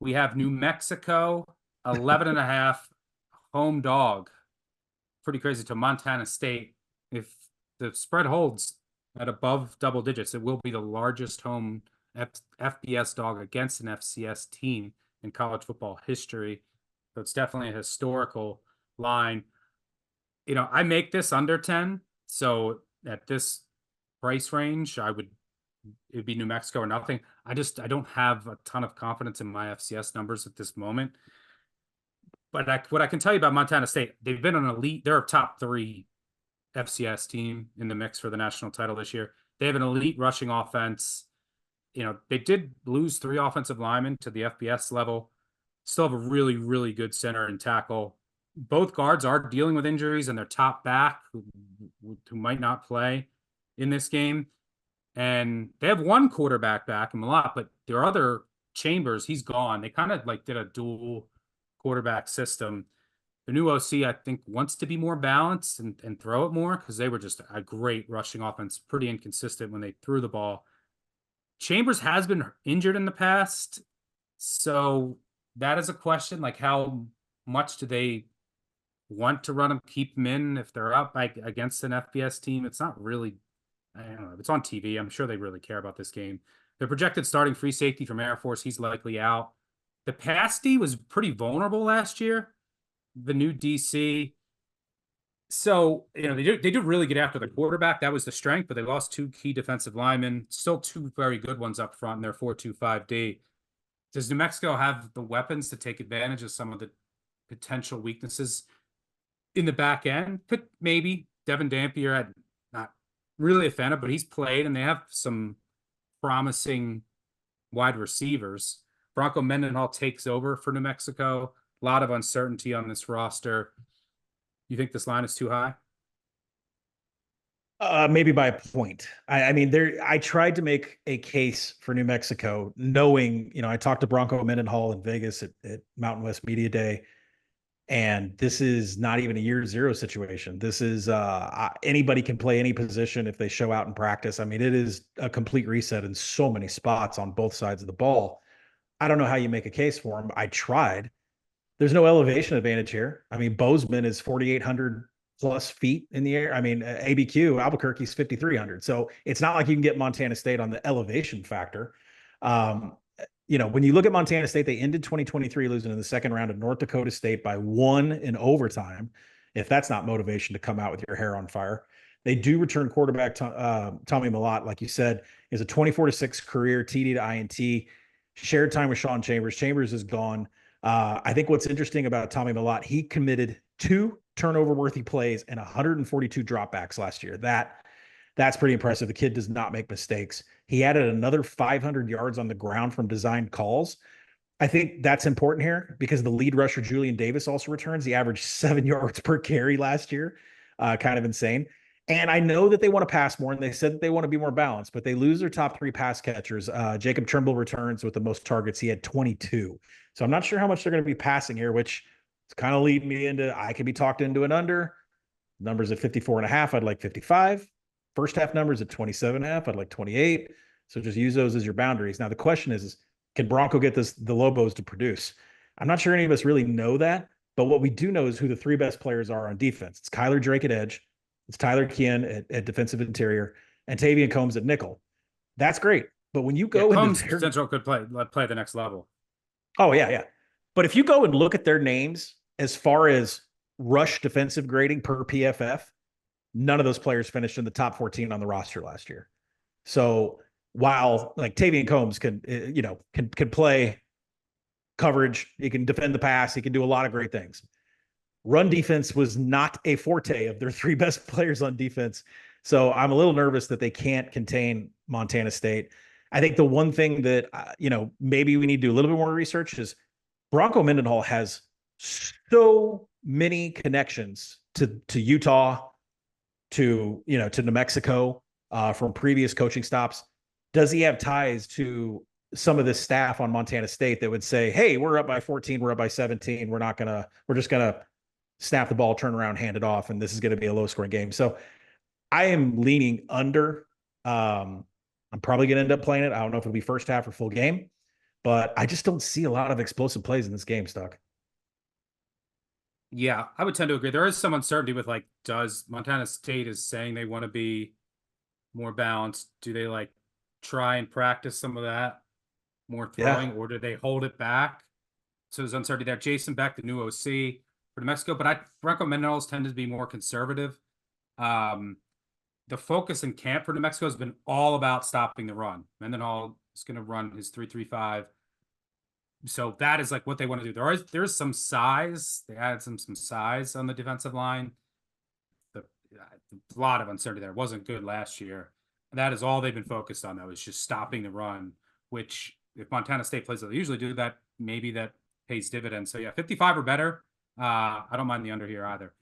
We have New Mexico, 11.5 home dog. Pretty crazy to Montana State. If the spread holds at above double digits, it will be the largest home FBS dog against an FCS team in college football history. So it's definitely a historical line. I make this under 10. So at this price range, it'd be New Mexico or nothing. I don't have a ton of confidence in my FCS numbers at this moment. But what I can tell you about Montana State, they've been an elite, they're a top 3 FCS team in the mix for the national title this year. They have an elite rushing offense. They did lose 3 offensive linemen to the FBS level. Still have a really, really good center and tackle. Both guards are dealing with injuries, and their top back, who might not play in this game. And they have one quarterback back in Malott, but their other Chambers, he's gone. They kind of like did a dual quarterback system. The new OC, I think, wants to be more balanced and throw it more because they were just a great rushing offense, pretty inconsistent when they threw the ball. Chambers has been injured in the past, so that is a question. Like, how much do they want to run him, keep him in if they're up against an FBS team? It's not really, I don't know. It's on TV. I'm sure they really care about this game. The projected starting free safety from Air Force, he's likely out. The pass D was pretty vulnerable last year, the new DC. So, they do really get after the quarterback. That was the strength, but they lost 2 key defensive linemen, still 2 very good ones up front in their 4-2-5-D. Does New Mexico have the weapons to take advantage of some of the potential weaknesses in the back end? Maybe. Devin Dampier, I'm not really a fan of, but he's played, and they have some promising wide receivers. Bronco Mendenhall takes over for New Mexico. A lot of uncertainty on this roster. You think this line is too high? Maybe by a point. I mean, I tried to make a case for New Mexico, knowing, I talked to Bronco Mendenhall in Vegas at Mountain West Media Day, and this is not even a year 0 situation. This is anybody can play any position if they show out in practice. I mean, it is a complete reset in so many spots on both sides of the ball. I don't know how you make a case for them. I tried. There's no elevation advantage here. I mean, Bozeman is 4,800 plus feet in the air. I mean, ABQ, Albuquerque's 5,300. So it's not like you can get Montana State on the elevation factor. When you look at Montana State, they ended 2023 losing in the second round of North Dakota State by 1 in overtime. If that's not motivation to come out with your hair on fire. They do return quarterback Tommy Malott, like you said, is a 24-6 career TD to INT. Shared time with Sean Chambers. Chambers is gone. I think what's interesting about Tommy Malott, he committed 2 turnover-worthy plays and 142 dropbacks last year. That's pretty impressive. The kid does not make mistakes. He added another 500 yards on the ground from designed calls. I think that's important here because the lead rusher, Julian Davis, also returns. He averaged 7 yards per carry last year. Kind of insane. And I know that they want to pass more, and they said that they want to be more balanced, but they lose their top 3 pass catchers. Jacob Trimble returns with the most targets. He had 22. So I'm not sure how much they're going to be passing here, which is kind of leading me into, I could be talked into an under. Numbers at 54.5, I'd like 55. First half numbers at 27.5, I'd like 28. So just use those as your boundaries. Now the question is can Bronco get the Lobos to produce? I'm not sure any of us really know that, but what we do know is who the 3 best players are on defense. It's Kyler Drake at edge. It's Tyler Kean at defensive interior, and Tavian Combs at nickel. That's great. But when you go Combs potential could play the next level. Oh, yeah. But if you go and look at their names as far as rush defensive grading per PFF, none of those players finished in the top 14 on the roster last year. So while like Tavian Combs can play coverage, he can defend the pass, he can do a lot of great things. Run defense was not a forte of their 3 best players on defense. So I'm a little nervous that they can't contain Montana State. I think the one thing that, maybe we need to do a little bit more research is Bronco Mendenhall has so many connections to Utah, to New Mexico from previous coaching stops. Does he have ties to some of this staff on Montana State that would say, hey, we're up by 14, we're up by 17. We're just going to snap the ball, turn around, hand it off, and this is going to be a low-scoring game. So I am leaning under. I'm probably going to end up playing it. I don't know if it'll be first half or full game, but I just don't see a lot of explosive plays in this game, Stock. Yeah, I would tend to agree. There is some uncertainty with like, does Montana State is saying they want to be more balanced? Do they like try and practice some of that more Yeah. throwing, or do they hold it back? So there's uncertainty there. Jason Beck, the new OC for New Mexico, but Bronco Mendenhall's tend to be more conservative. Um, the focus in camp for New Mexico has been all about stopping the run. Mendenhall is going to run his 3-3-5. So that is like what they want to do. There's some size. They added some size on the defensive line. A lot of uncertainty there. It wasn't good last year. That is all they've been focused on, though, is just stopping the run, which if Montana State plays what they usually do, that maybe that pays dividends. So yeah, 55 or better. I don't mind the under here either.